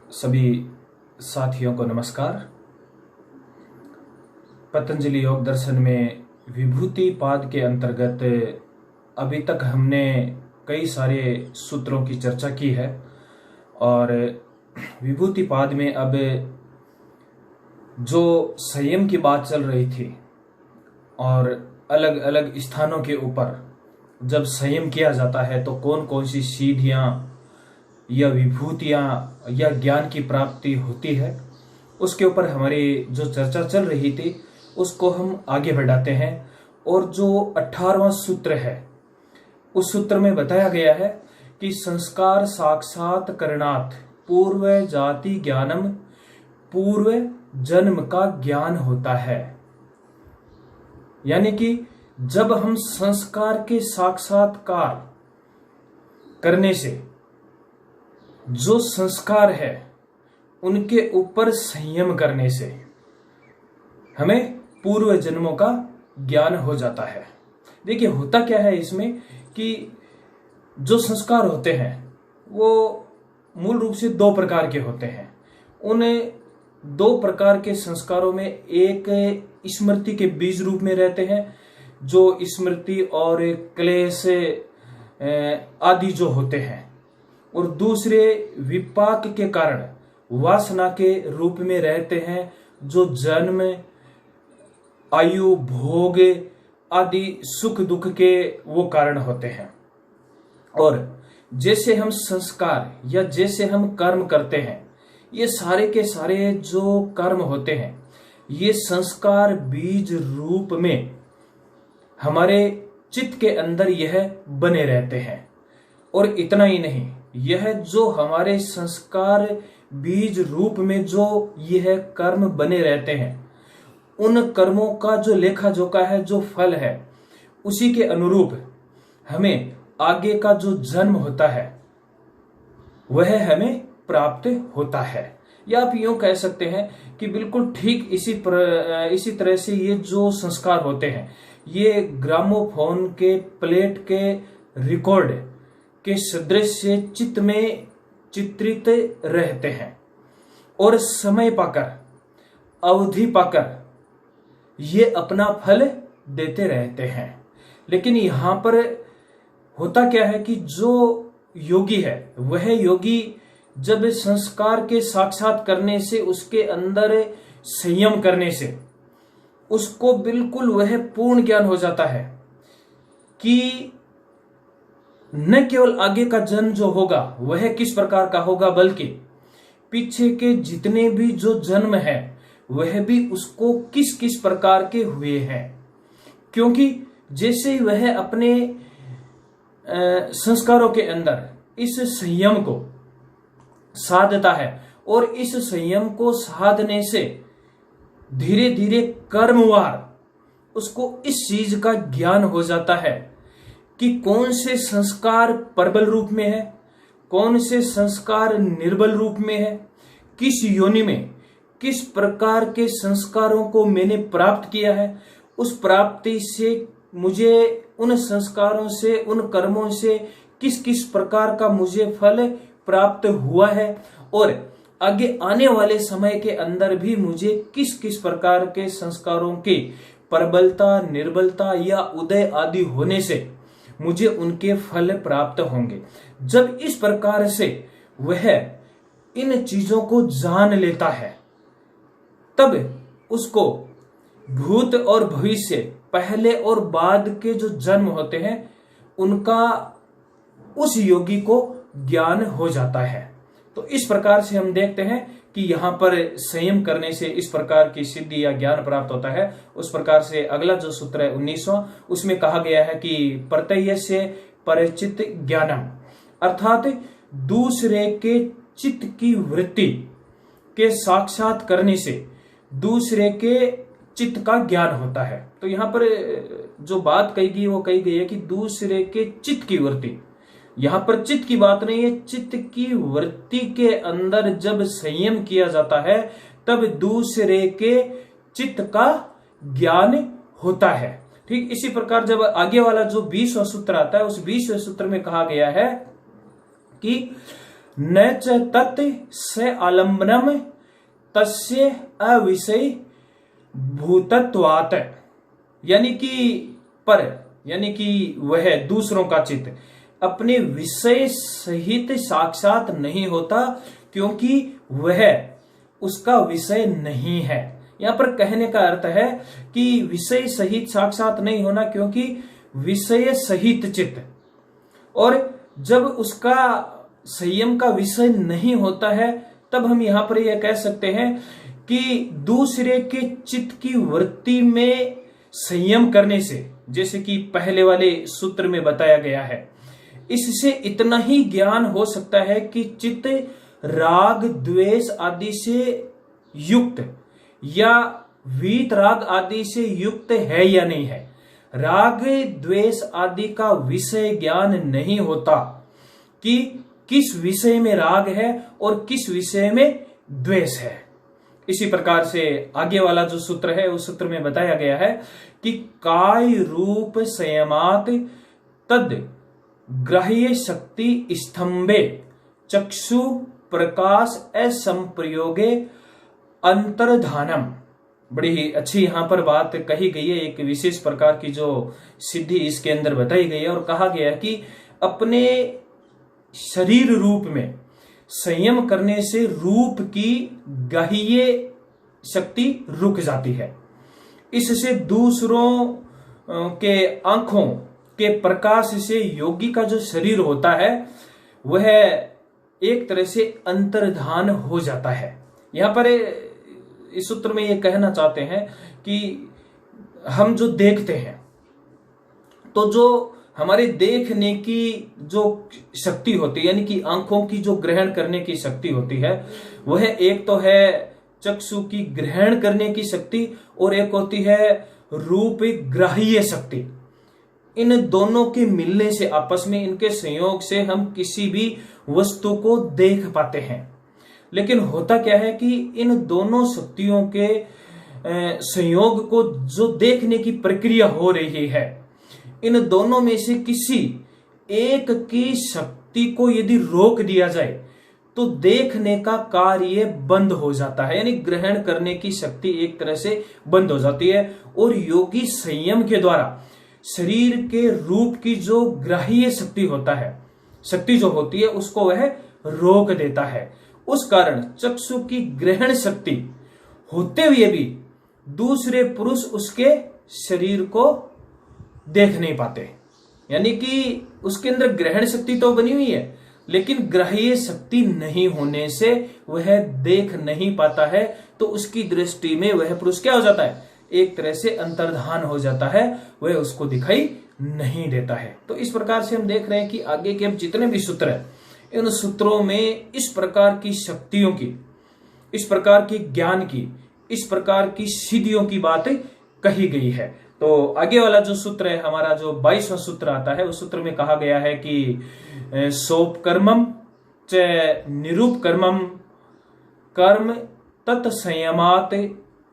सभी साथियों को नमस्कार। पतंजलि योग दर्शन में विभूति पाद के अंतर्गत अभी तक हमने कई सारे सूत्रों की चर्चा की है और विभूति पाद में अब जो संयम की बात चल रही थी और अलग अलग स्थानों के ऊपर जब संयम किया जाता है तो कौन कौन सी सीढ़ियाँ या विभूतियाँ या ज्ञान की प्राप्ति होती है, उसके ऊपर हमारी जो चर्चा चल रही थी उसको हम आगे बढ़ाते हैं। और जो 18वां सूत्र है उस सूत्र में बताया गया है कि संस्कार साक्षात करणात् पूर्व जाति ज्ञानम, पूर्व जन्म का ज्ञान होता है। यानी कि जब हम संस्कार के साक्षात्कार करने से जो संस्कार है उनके ऊपर संयम करने से हमें पूर्व जन्मों का ज्ञान हो जाता है। देखिए होता क्या है इसमें कि जो संस्कार होते हैं वो मूल रूप से दो प्रकार के होते हैं। उन दो प्रकार के संस्कारों में एक स्मृति के बीज रूप में रहते हैं, जो स्मृति और क्लेश आदि जो होते हैं, और दूसरे विपाक के कारण वासना के रूप में रहते हैं, जो जन्म, आयु, भोग आदि सुख दुख के वो कारण होते हैं। और जैसे हम संस्कार या जैसे हम कर्म करते हैं, ये सारे के सारे जो कर्म होते हैं ये संस्कार बीज रूप में हमारे चित्त के अंदर यह बने रहते हैं। और इतना ही नहीं, यह जो हमारे संस्कार बीज रूप में जो यह कर्म बने रहते हैं, उन कर्मों का जो लेखा जोखा है, जो फल है, उसी के अनुरूप हमें आगे का जो जन्म होता है वह हमें प्राप्त होता है। या आप यूं कह सकते हैं कि बिल्कुल ठीक इसी तरह से ये जो संस्कार होते हैं ये ग्रामोफोन के प्लेट के रिकॉर्ड के सदृश से चित्त में चित्रित रहते हैं और समय पाकर, अवधि पाकर ये अपना फल देते रहते हैं। लेकिन यहां पर होता क्या है कि जो योगी है वह योगी जब संस्कार के साक्षात करने से, उसके अंदर संयम करने से उसको बिल्कुल वह पूर्ण ज्ञान हो जाता है कि न केवल आगे का जन्म जो होगा वह किस प्रकार का होगा, बल्कि पीछे के जितने भी जो जन्म है वह भी उसको किस किस प्रकार के हुए हैं। क्योंकि जैसे वह अपने संस्कारों के अंदर इस संयम को साधता है और इस संयम को साधने से धीरे धीरे कर्मवार उसको इस चीज का ज्ञान हो जाता है कि कौन से संस्कार प्रबल रूप में है, कौन से संस्कार निर्बल रूप में है, किस योनि में किस प्रकार के संस्कारों को मैंने प्राप्त किया है, उस प्राप्ति से मुझे उन संस्कारों से, उन कर्मों से किस किस प्रकार का मुझे फल प्राप्त हुआ है, और आगे आने वाले समय के अंदर भी मुझे किस किस प्रकार के संस्कारों के प्रबलता, निर्बलता या उदय आदि होने से मुझे उनके फल प्राप्त होंगे। जब इस प्रकार से वह इन चीजों को जान लेता है तब उसको भूत और भविष्य, पहले और बाद के जो जन्म होते हैं उनका उस योगी को ज्ञान हो जाता है। तो इस प्रकार से हम देखते हैं कि यहाँ पर संयम करने से इस प्रकार की सिद्धि या ज्ञान प्राप्त होता है। उस प्रकार से अगला जो सूत्र है 19वां, उसमें कहा गया है कि प्रत्ययस्य परिचित ज्ञानम, अर्थात दूसरे के चित्त की वृत्ति के साक्षात करने से दूसरे के चित्त का ज्ञान होता है। तो यहाँ पर जो बात कही गई वो कही गई है कि दूसरे के चित्त की वृत्ति, यहां पर चित्त की बात नहीं है, चित्त की वृत्ति के अंदर जब संयम किया जाता है तब दूसरे के चित्त का ज्ञान होता है। ठीक इसी प्रकार जब आगे वाला जो 20वां सूत्र आता है, उस 20वें सूत्र में कहा गया है कि न च तत् स आलम्बनम तस्य अविषय भूतत्वात्, यानी कि पर, यानी कि वह दूसरों का चित्त अपने विषय सहित साक्षात नहीं होता, क्योंकि वह उसका विषय नहीं है। यहां पर कहने का अर्थ है कि विषय सहित साक्षात नहीं होना, क्योंकि विषय सहित चित्त, और जब उसका संयम का विषय नहीं होता है तब हम यहां पर यह कह सकते हैं कि दूसरे के चित्त की वृत्ति में संयम करने से, जैसे कि पहले वाले सूत्र में बताया गया है, इससे इतना ही ज्ञान हो सकता है कि चित्त राग द्वेष आदि से युक्त या वीत राग आदि से युक्त है या नहीं है। राग द्वेष आदि का विषय ज्ञान नहीं होता कि किस विषय में राग है और किस विषय में द्वेष है। इसी प्रकार से आगे वाला जो सूत्र है उस सूत्र में बताया गया है कि काय रूप संयमात तद ग्राह्य शक्ति स्तंभे चक्षु प्रकाश असंप्रयोगे अंतर्धानम। बड़ी ही अच्छी यहां पर बात कही गई है, एक विशेष प्रकार की जो सिद्धि इसके अंदर बताई गई है, और कहा गया कि अपने शरीर रूप में संयम करने से रूप की गाह्य शक्ति रुक जाती है। इससे दूसरों के आंखों के प्रकाश से योगी का जो शरीर होता है वह एक तरह से अंतर्धान हो जाता है। यहां पर इस सूत्र में यह कहना चाहते हैं कि हम जो देखते हैं, तो जो हमारे देखने की जो शक्ति होती है, यानी कि आंखों की जो ग्रहण करने की शक्ति होती है, वह एक तो है चक्षु की ग्रहण करने की शक्ति और एक होती है रूप ग्राह्य शक्ति। इन दोनों के मिलने से, आपस में इनके संयोग से हम किसी भी वस्तु को देख पाते हैं। लेकिन होता क्या है कि इन दोनों शक्तियों के संयोग को जो देखने की प्रक्रिया हो रही है, इन दोनों में से किसी एक की शक्ति को यदि रोक दिया जाए तो देखने का कार्य बंद हो जाता है, यानी ग्रहण करने की शक्ति एक तरह से बंद हो जाती है। और योगी संयम के द्वारा शरीर के रूप की जो ग्राह्य शक्ति होता है, शक्ति जो होती है, उसको वह रोक देता है। उस कारण चक्षु की ग्रहण शक्ति होते हुए भी दूसरे पुरुष उसके शरीर को देख नहीं पाते, यानी कि उसके अंदर ग्रहण शक्ति तो बनी हुई है, लेकिन ग्राह्य शक्ति नहीं होने से वह देख नहीं पाता है। तो उसकी दृष्टि में वह पुरुष क्या हो जाता है, एक तरह से अंतर्धान हो जाता है, वह उसको दिखाई नहीं देता है। तो इस प्रकार से हम देख रहे हैं कि आगे के जितने भी सूत्र हैं, इन सूत्रों में इस प्रकार की शक्तियों की, इस प्रकार की ज्ञान की, इस प्रकार की सिद्धियों की बातें कही गई है। तो आगे वाला जो सूत्र है हमारा, जो 22वां सूत्र आता है, उस सूत्र में कहा गया है कि सोपकर्मम च निरूप कर्मम कर्म तत्संयमात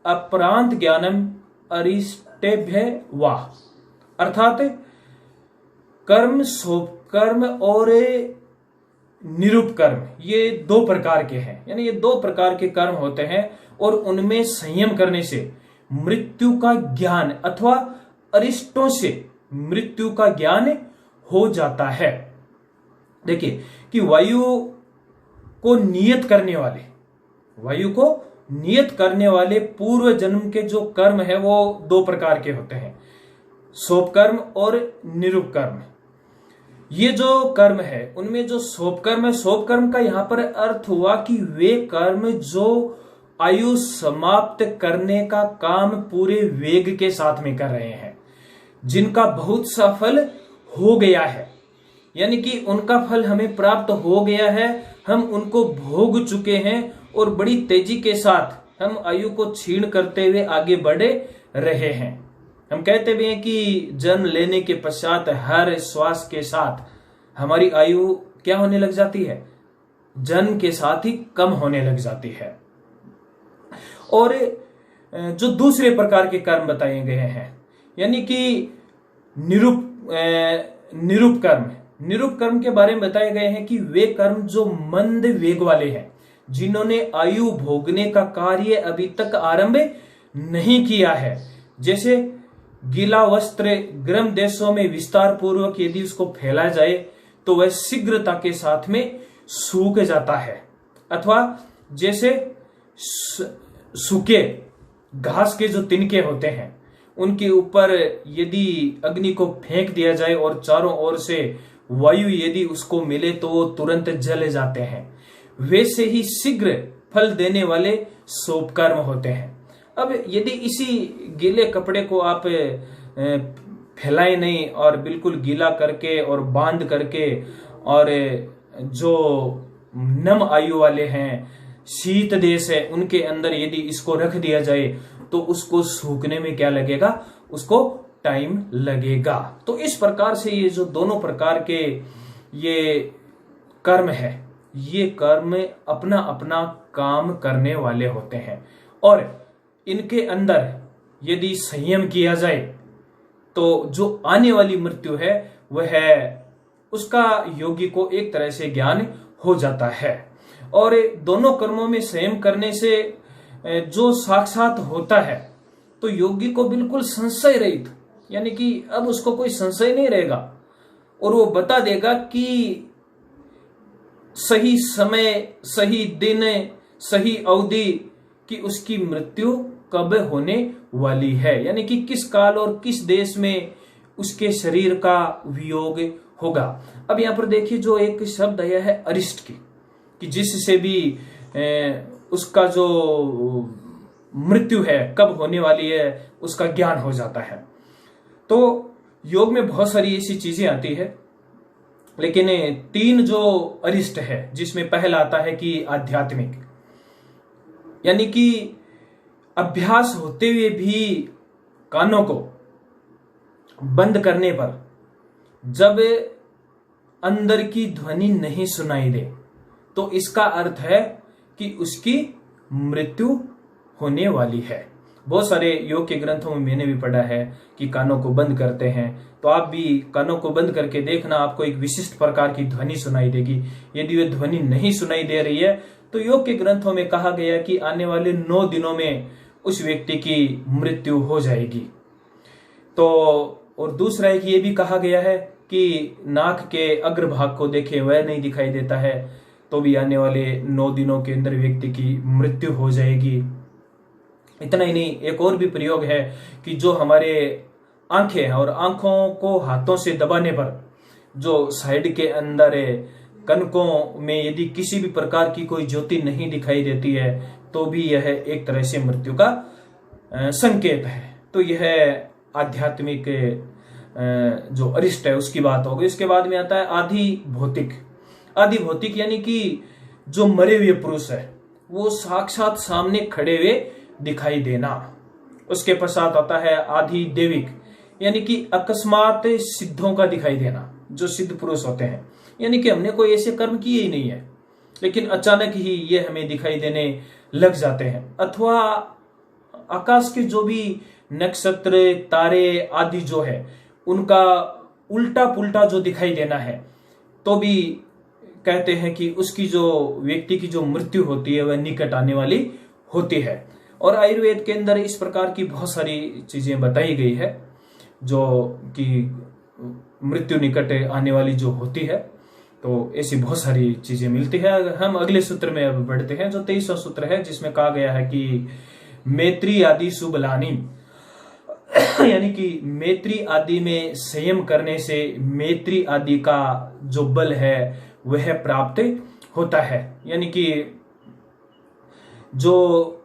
अपरांत ज्ञानम अरिष्टेभ्य वाह। अर्थात कर्म, सोपकर्म और निरूप कर्म, ये दो प्रकार के हैं, यानी ये दो प्रकार के कर्म होते हैं, और उनमें संयम करने से मृत्यु का ज्ञान अथवा अरिष्टों से मृत्यु का ज्ञान हो जाता है। देखिए कि वायु को नियत करने वाले पूर्व जन्म के जो कर्म है वो दो प्रकार के होते हैं, सोपकर्म और निरूप कर्म। ये जो कर्म है उनमें जो सोपकर्म है, सोपकर्म का यहां पर अर्थ हुआ कि वे कर्म जो आयु समाप्त करने का काम पूरे वेग के साथ में कर रहे हैं, जिनका बहुत सा फल हो गया है, यानी कि उनका फल हमें प्राप्त हो गया है, हम उनको भोग चुके हैं और बड़ी तेजी के साथ हम आयु को क्षीण करते हुए आगे बढ़े रहे हैं। हम कहते भी हैं कि जन्म लेने के पश्चात हर श्वास के साथ हमारी आयु क्या होने लग जाती है, जन्म के साथ ही कम होने लग जाती है। और जो दूसरे प्रकार के कर्म बताए गए हैं, यानी कि निरूप कर्म, निरूप कर्म के बारे में बताए गए हैं कि वे कर्म जो मंद वेग वाले हैं, जिन्होंने आयु भोगने का कार्य अभी तक आरंभ नहीं किया है। जैसे गीला वस्त्र गर्म देशों में विस्तार पूर्वक यदि उसको फैला जाए तो वह शीघ्रता के साथ में सूख जाता है। अथवा जैसे सूखे घास के जो तिनके होते हैं उनके ऊपर यदि अग्नि को फेंक दिया जाए और चारों ओर से वायु यदि उसको मिले तो वो तुरंत जल जाते हैं, वैसे ही शीघ्र फल देने वाले शुभ कर्म होते हैं। अब यदि इसी गीले कपड़े को आप फैलाए नहीं और बिल्कुल गीला करके और बांध करके, और जो नम आयु वाले हैं, शीत देश है, उनके अंदर यदि इसको रख दिया जाए तो उसको सूखने में क्या लगेगा, उसको टाइम लगेगा। तो इस प्रकार से ये जो दोनों प्रकार के ये कर्म है, ये कर्म अपना अपना काम करने वाले होते हैं और इनके अंदर यदि संयम किया जाए तो जो आने वाली मृत्यु है वह उसका योगी को एक तरह से ज्ञान हो जाता है। और दोनों कर्मों में संयम करने से जो साक्षात होता है तो योगी को बिल्कुल संशय रहित, यानी कि अब उसको कोई संशय नहीं रहेगा और वो बता देगा कि सही समय, सही दिन, सही अवधि कि उसकी मृत्यु कब होने वाली है, यानी कि किस काल और किस देश में उसके शरीर का वियोग होगा। अब यहां पर देखिए जो एक शब्द आया है अरिष्ट की, कि जिससे भी उसका जो मृत्यु है कब होने वाली है उसका ज्ञान हो जाता है। तो योग में बहुत सारी ऐसी चीजें आती है, लेकिन तीन जो अरिष्ट है जिसमें पहला आता है कि आध्यात्मिक, यानी कि अभ्यास होते हुए भी कानों को बंद करने पर जब अंदर की ध्वनि नहीं सुनाई दे तो इसका अर्थ है कि उसकी मृत्यु होने वाली है। बहुत सारे योग के ग्रंथों में मैंने भी पढ़ा है कि कानों को बंद करते हैं, तो आप भी कानों को बंद करके देखना, आपको एक विशिष्ट प्रकार की ध्वनि सुनाई देगी। यदि वह ध्वनि नहीं सुनाई दे रही है तो योग के ग्रंथों में कहा गया कि आने वाले 9 दिनों में उस व्यक्ति की मृत्यु हो जाएगी। तो और दूसरा एक ये भी कहा गया है कि नाक के अग्रभाग को देखे वह नहीं दिखाई देता है तो भी आने वाले 9 दिनों के अंदर व्यक्ति की मृत्यु हो जाएगी। इतना ही नहीं, एक और भी प्रयोग है कि जो हमारे आंखें हैं और आंखों को हाथों से दबाने पर जो साइड के अंदर कनकों में यदि किसी भी प्रकार की कोई ज्योति नहीं दिखाई देती है तो भी यह एक तरह से मृत्यु का संकेत है। तो यह आध्यात्मिक जो अरिष्ट है उसकी बात होगी। इसके बाद में आता है आधि भौतिक। आधि भौतिक यानी कि जो मरे हुए पुरुष है वो साक्षात सामने खड़े हुए दिखाई देना। उसके पश्चात आता है आधि देविक, यानी कि अकस्मात सिद्धों का दिखाई देना, जो सिद्ध पुरुष होते हैं, यानी कि हमने कोई ऐसे कर्म किए ही नहीं है लेकिन अचानक ही ये हमें दिखाई देने लग जाते हैं। अथवा आकाश के जो भी नक्षत्र, तारे आदि जो है उनका उल्टा पुल्टा जो दिखाई देना है तो भी कहते हैं कि उसकी जो व्यक्ति की जो मृत्यु होती है वह निकट आने वाली होती है। और आयुर्वेद के अंदर इस प्रकार की बहुत सारी चीजें बताई गई है जो कि मृत्यु निकट आने वाली जो होती है, तो ऐसी बहुत सारी चीजें मिलती है। हम अगले सूत्र में अब बढ़ते हैं जो 23वां सूत्र है, जिसमें कहा गया है कि मैत्री आदि सुबलानी, यानी कि मैत्री आदि में संयम करने से मैत्री आदि का जो बल है वह प्राप्त होता है। यानी कि जो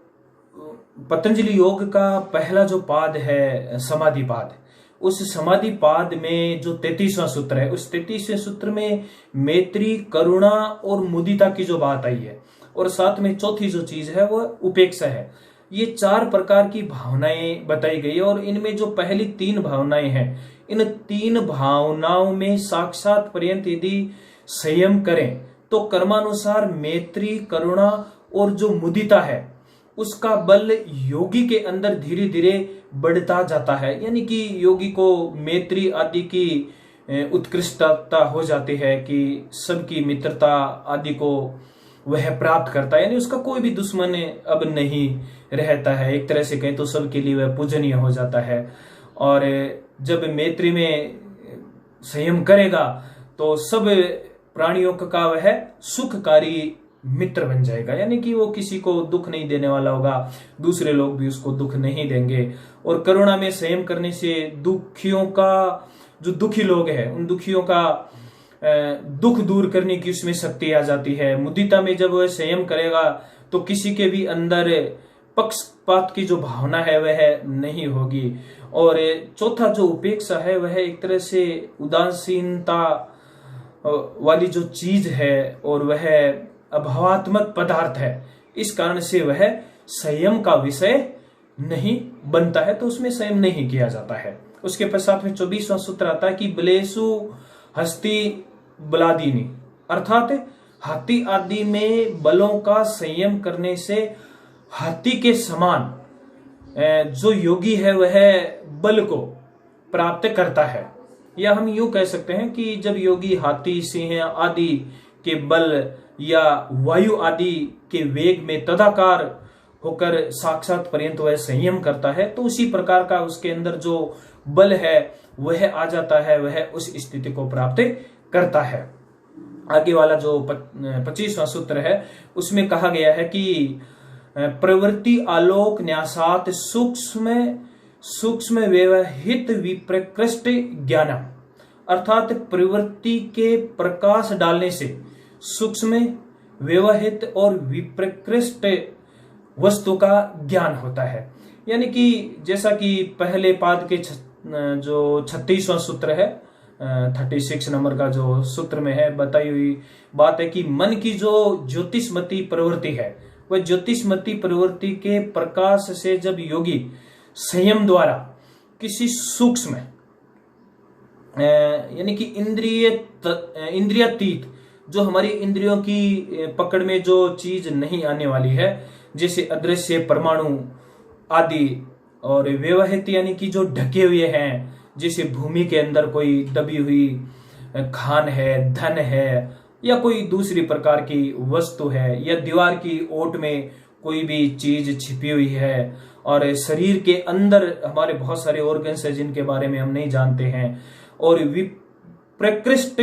पतंजलि योग का पहला जो पाद है समाधि पाद, उस समाधि पाद में जो 33वां सूत्र है, उस 33वें सूत्र में मैत्री, करुणा और मुदिता की जो बात आई है, और साथ में चौथी जो चीज है वह उपेक्षा है। ये 4 प्रकार की भावनाएं बताई गई है और इनमें जो पहली 3 भावनाएं हैं, इन 3 भावनाओं में साक्षात पर्यंत यदि संयम करें तो कर्मानुसार मैत्री, करुणा और जो मुदिता है उसका बल योगी के अंदर धीरे धीरे बढ़ता जाता है। यानी कि योगी को मैत्री आदि की उत्कृष्टता हो जाती है, कि सबकी मित्रता आदि को वह प्राप्त करता है, यानी उसका कोई भी दुश्मन अब नहीं रहता है। एक तरह से कहें तो सबके लिए वह पूजनीय हो जाता है। और जब मैत्री में संयम करेगा तो सब प्राणियों का वह सुखकारी मित्र बन जाएगा, यानी कि वो किसी को दुख नहीं देने वाला होगा, दूसरे लोग भी उसको दुख नहीं देंगे। और करुणा में संयम करने से दुखियों का, जो दुखी लोग हैं उन दुखियों का दुख दूर करने की उसमें शक्ति आ जाती है। मुदिता में जब वह संयम करेगा तो किसी के भी अंदर पक्षपात की जो भावना है वह नहीं होगी। और चौथा जो उपेक्षा है वह एक तरह से उदासीनता वाली जो चीज है और वह अभावात्मक पदार्थ है, इस कारण से वह संयम का विषय नहीं बनता है, तो उसमें संयम नहीं किया जाता है। उसके पश्चात में 24वां सूत्र आता है कि बलेसु हस्ती बलादीनी, अर्थात हाथी आदि में बलों का संयम करने से हाथी के समान जो योगी है वह बल को प्राप्त करता है। या हम यूं कह सकते हैं कि जब योगी हाथी, सिंह आदि के बल या वायु आदि के वेग में तदाकार होकर साक्षात पर्यंत वह संयम करता है, तो उसी प्रकार का उसके अंदर जो बल है वह आ जाता है, वह उस स्थिति को प्राप्त करता है। आगे वाला जो 25वां सूत्र है उसमें कहा गया है कि प्रवृत्ति आलोक न्यासात सूक्ष्म व्यवहित विप्रकृष्ट ज्ञानम, अर्थात प्रवृत्ति के प्रकाश डालने से सूक्ष्म व्यवहित और विप्रकृष्ट वस्तु का ज्ञान होता है। यानी कि जैसा कि पहले पाद के जो 36वां सूत्र है, 36 नंबर का जो सूत्र में है बताई हुई बात है कि मन की जो ज्योतिषमती प्रवृत्ति है, वह ज्योतिषमती प्रवृत्ति के प्रकाश से जब योगी संयम द्वारा किसी सूक्ष्म यानी कि इंद्रियातीत, जो हमारी इंद्रियों की पकड़ में जो चीज नहीं आने वाली है, जैसे अदृश्य परमाणु आदि, और व्यवहित यानी कि जो ढके हुए हैं, जैसे भूमि के अंदर कोई दबी हुई खान है, धन है, या कोई दूसरी प्रकार की वस्तु है, या दीवार की ओट में कोई भी चीज छिपी हुई है, और शरीर के अंदर हमारे बहुत सारे ऑर्गन्स हैं जिनके बारे में हम नहीं जानते हैं, और प्रकृष्ट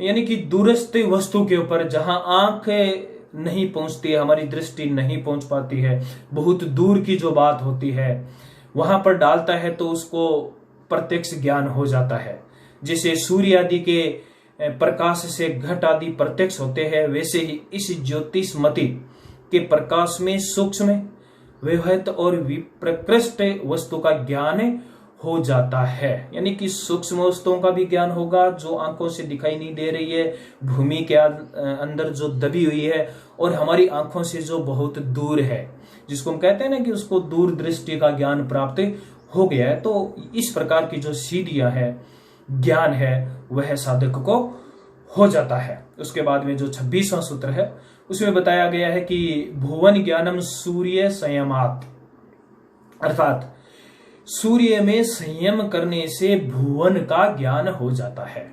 यानी कि दूरस्थ वस्तु के ऊपर जहां आंख नहीं पहुंचती है, हमारी दृष्टि नहीं पहुंच पाती है, बहुत दूर की जो बात होती है वहां पर डालता है तो उसको प्रत्यक्ष ज्ञान हो जाता है। जैसे सूर्य आदि के प्रकाश से घट आदि प्रत्यक्ष होते हैं, वैसे ही इस ज्योतिषमती के प्रकाश में सूक्ष्म व्यवहित और विप्रकृष्ट वस्तु का ज्ञान हो जाता है। यानी कि सूक्ष्म वस्तुओं का भी ज्ञान होगा जो आंखों से दिखाई नहीं दे रही है, भूमि के अंदर जो दबी हुई है, और हमारी आंखों से जो बहुत दूर है, जिसको हम कहते हैं ना कि उसको दूर दृष्टि का ज्ञान प्राप्त हो गया है। तो इस प्रकार की जो सीढ़ियां है, ज्ञान है, वह साधक को हो जाता है। उसके बाद में जो 26वां सूत्र है उसमें बताया गया है कि भुवन ज्ञानम सूर्य संयमात, अर्थात सूर्य में संयम करने से भुवन का ज्ञान हो जाता है।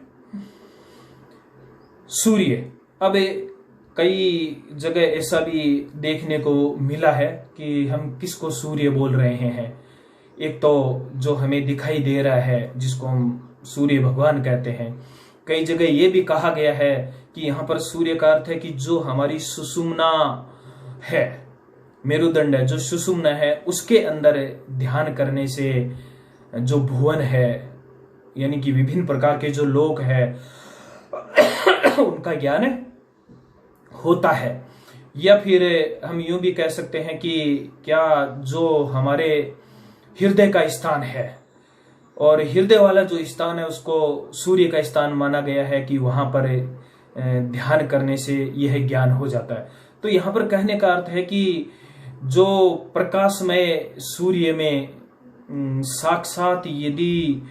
सूर्य, अब कई जगह ऐसा भी देखने को मिला है कि हम किसको सूर्य बोल रहे हैं। एक तो जो हमें दिखाई दे रहा है जिसको हम सूर्य भगवान कहते हैं। कई जगह ये भी कहा गया है कि यहाँ पर सूर्य का अर्थ है कि जो हमारी सुषुम्ना है, मेरुदंड है, जो सुषुम्ना है, उसके अंदर ध्यान करने से जो भुवन है, यानी कि विभिन्न प्रकार के जो लोक है उनका ज्ञान होता है। या फिर हम यूं भी कह सकते हैं कि क्या जो हमारे हृदय का स्थान है, और हृदय वाला जो स्थान है उसको सूर्य का स्थान माना गया है कि वहां पर ध्यान करने से यह ज्ञान हो जाता है। तो यहाँ पर कहने का अर्थ है कि जो प्रकाशमय सूर्य में साक्षात यदि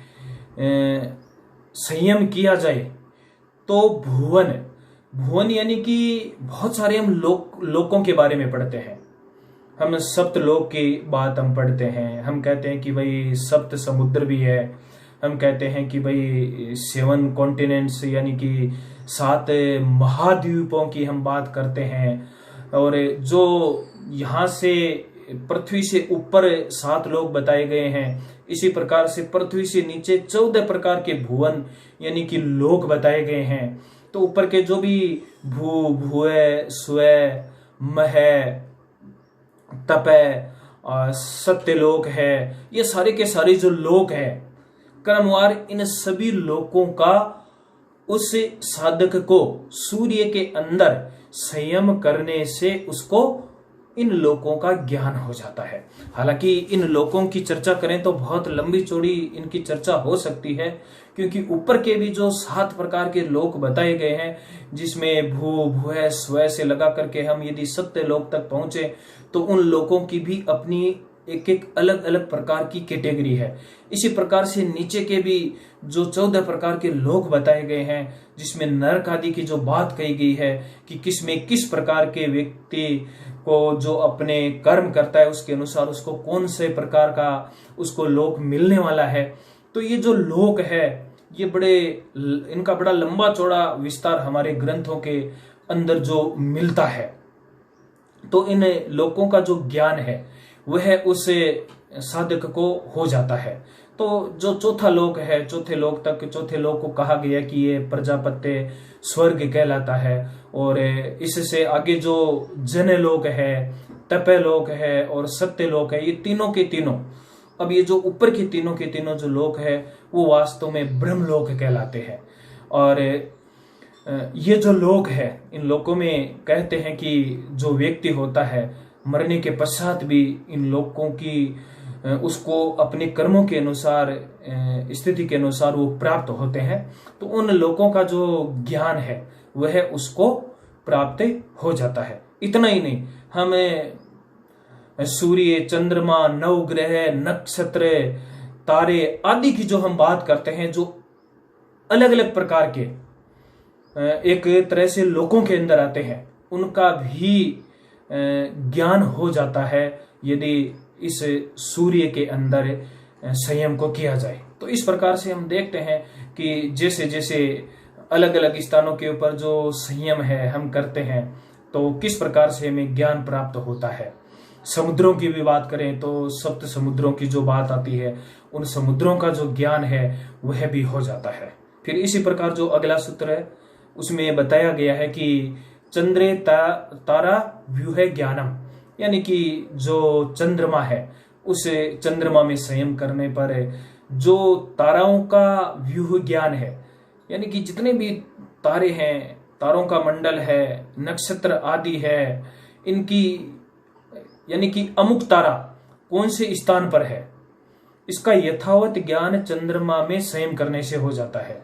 संयम किया जाए तो भुवन यानी कि बहुत सारे हम लोकों के बारे में पढ़ते हैं। हम सप्त लोक की बात हम पढ़ते हैं, हम कहते हैं कि भाई सप्त समुद्र भी है, हम कहते हैं कि भाई 7 कॉन्टिनेंट्स यानी कि 7 महाद्वीपों की हम बात करते हैं, और जो यहाँ से पृथ्वी से ऊपर 7 लोक बताए गए हैं, इसी प्रकार से पृथ्वी से नीचे 14 प्रकार के भुवन यानी कि लोक बताए गए हैं। तो ऊपर के जो भी भुए स्वय मह तपय और सत्यलोक है, ये सारे के सारे जो लोक है क्रमवार, इन सभी लोकों का उस साधक को सूर्य के अंदर संयम करने से उसको इन लोकों का ज्ञान हो जाता है। हालांकि इन लोकों की चर्चा करें तो बहुत लंबी चौड़ी इनकी चर्चा हो सकती है, क्योंकि ऊपर के भी जो 7 प्रकार के लोक बताए गए हैं, जिसमें भुव स्व से लगा करके हम यदि सत्य लोक तक पहुंचे तो उन लोकों की भी अपनी एक एक अलग अलग प्रकार की कैटेगरी है। इसी प्रकार से नीचे के भी जो 14 प्रकार के लोक बताए गए हैं, जिसमें नरक आदि की जो बात कही गई है कि किस में किस प्रकार के व्यक्ति को जो अपने कर्म करता है उसके अनुसार उसको कौन से प्रकार का उसको लोक मिलने वाला है। तो ये जो लोक है ये इनका बड़ा लंबा चौड़ा विस्तार हमारे ग्रंथों के अंदर जो मिलता है। तो इन लोकों का जो ज्ञान है वह उस साधक को हो जाता है। तो जो चौथा लोक है, चौथे लोक को कहा गया कि ये प्रजापत्य स्वर्ग कहलाता है, और इससे आगे जो जनलोक है, तपलोक है और सत्यलोक है, ये तीनों के तीनों, अब ये जो ऊपर के तीनों जो लोक है वो वास्तव में ब्रह्मलोक कहलाते हैं। और ये जो लोक है, इन लोकों में कहते हैं कि जो व्यक्ति होता है मरने के पश्चात भी इन लोकों की उसको अपने कर्मों के अनुसार स्थिति के अनुसार वो प्राप्त होते हैं। तो उन लोकों का जो ज्ञान है वह उसको प्राप्त हो जाता है। इतना ही नहीं, हमें सूर्य, चंद्रमा, नवग्रह, नक्षत्र, तारे आदि की जो हम बात करते हैं, जो अलग अलग प्रकार के एक तरह से लोकों के अंदर आते हैं, उनका भी ज्ञान हो जाता है यदि इस सूर्य के अंदर संयम को किया जाए। तो इस प्रकार से हम देखते हैं कि जैसे जैसे अलग अलग स्थानों के ऊपर जो संयम है हम करते हैं तो किस प्रकार से हमें ज्ञान प्राप्त होता है। समुद्रों की भी बात करें तो 7 समुद्रों की जो बात आती है, उन समुद्रों का जो ज्ञान है वह भी हो जाता है। फिर इसी प्रकार जो अगला सूत्र है उसमें बताया गया है कि चंद्रे तारा व्यूह ज्ञानम, यानी कि जो चंद्रमा है उस चंद्रमा में संयम करने पर जो ताराओं का व्यूह ज्ञान है, यानी कि जितने भी तारे हैं, तारों का मंडल है, नक्षत्र आदि है, इनकी यानी कि अमुक तारा कौन से स्थान पर है, इसका यथावत ज्ञान चंद्रमा में संयम करने से हो जाता है।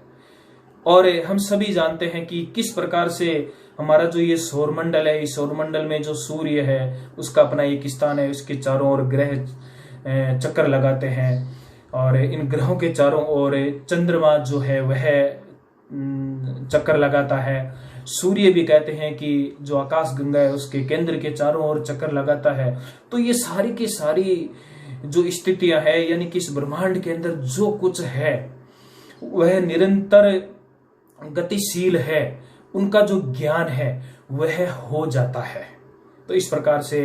और हम सभी जानते हैं कि किस प्रकार से हमारा जो ये सौरमंडल है, इस सौरमंडल में जो सूर्य है उसका अपना एक स्थान है, उसके चारों ओर ग्रह चक्कर लगाते हैं, और इन ग्रहों के चारों ओर चंद्रमा जो है वह चक्कर लगाता है। सूर्य भी कहते हैं कि जो आकाश गंगा है उसके केंद्र के चारों ओर चक्कर लगाता है। तो ये सारी की सारी जो स्थितियां है, यानी कि इस ब्रह्मांड के अंदर जो कुछ है वह निरंतर गतिशील है, उनका जो ज्ञान है वह हो जाता है। तो इस प्रकार से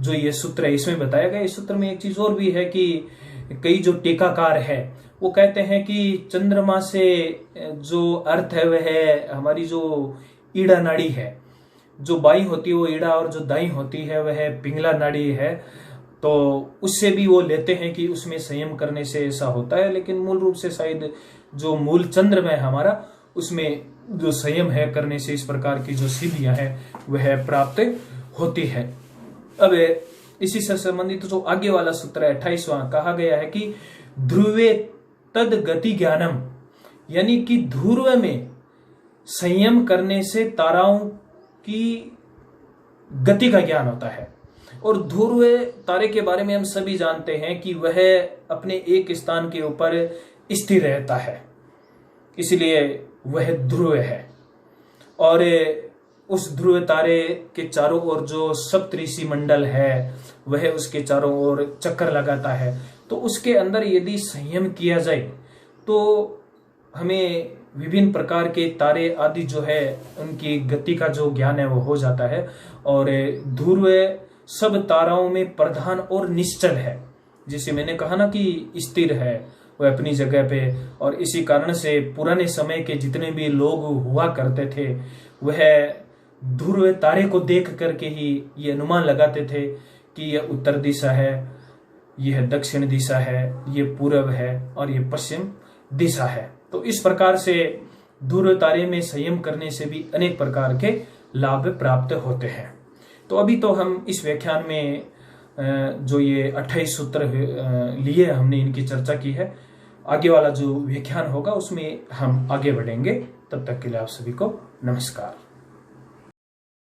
जो ये सूत्र है इसमें बताया गया। इस सूत्र में एक चीज और भी है कि कई जो टीकाकार है वो कहते हैं कि चंद्रमा से जो अर्थ है वह हमारी जो ईड़ा नाड़ी है, जो बाई होती है वो ईड़ा और जो दाई होती है वह पिंगला नाड़ी है। तो उससे भी वो लेते हैं कि उसमें संयम करने से ऐसा होता है, लेकिन मूल रूप से शायद जो मूल चंद्र में हमारा उसमें जो संयम है करने से इस प्रकार की जो सिद्धियां हैं वह प्राप्त होती है। अब इसी से संबंधित जो आगे वाला सूत्र है 28वां, कहा गया है कि ध्रुवे तद गति ज्ञानम, यानी कि ध्रुव में संयम करने से ताराओं की गति का ज्ञान होता है। और ध्रुव तारे के बारे में हम सभी जानते हैं कि वह अपने एक स्थान के ऊपर स्थिर रहता है, इसलिए वह ध्रुव है। और उस ध्रुव तारे के चारों ओर जो सप्तऋषि मंडल है वह उसके चारों ओर चक्कर लगाता है। तो उसके अंदर यदि संयम किया जाए तो हमें विभिन्न प्रकार के तारे आदि जो है उनकी गति का जो ज्ञान है वो हो जाता है। और ध्रुव सब ताराओं में प्रधान और निश्चल है, जिसे मैंने कहा ना कि स्थिर है वह अपनी जगह पे। और इसी कारण से पुराने समय के जितने भी लोग हुआ करते थे वह ध्रुव तारे को देख करके ही ये अनुमान लगाते थे कि यह उत्तर दिशा है, यह दक्षिण दिशा है, ये पूरब है और ये पश्चिम दिशा है। तो इस प्रकार से ध्रुव तारे में संयम करने से भी अनेक प्रकार के लाभ प्राप्त होते हैं। तो अभी तो हम इस व्याख्यान में जो ये 28 सूत्र लिए हमने इनकी चर्चा की है। आगे वाला जो व्याख्यान होगा उसमें हम आगे बढ़ेंगे। तब तक के लिए आप सभी को नमस्कार।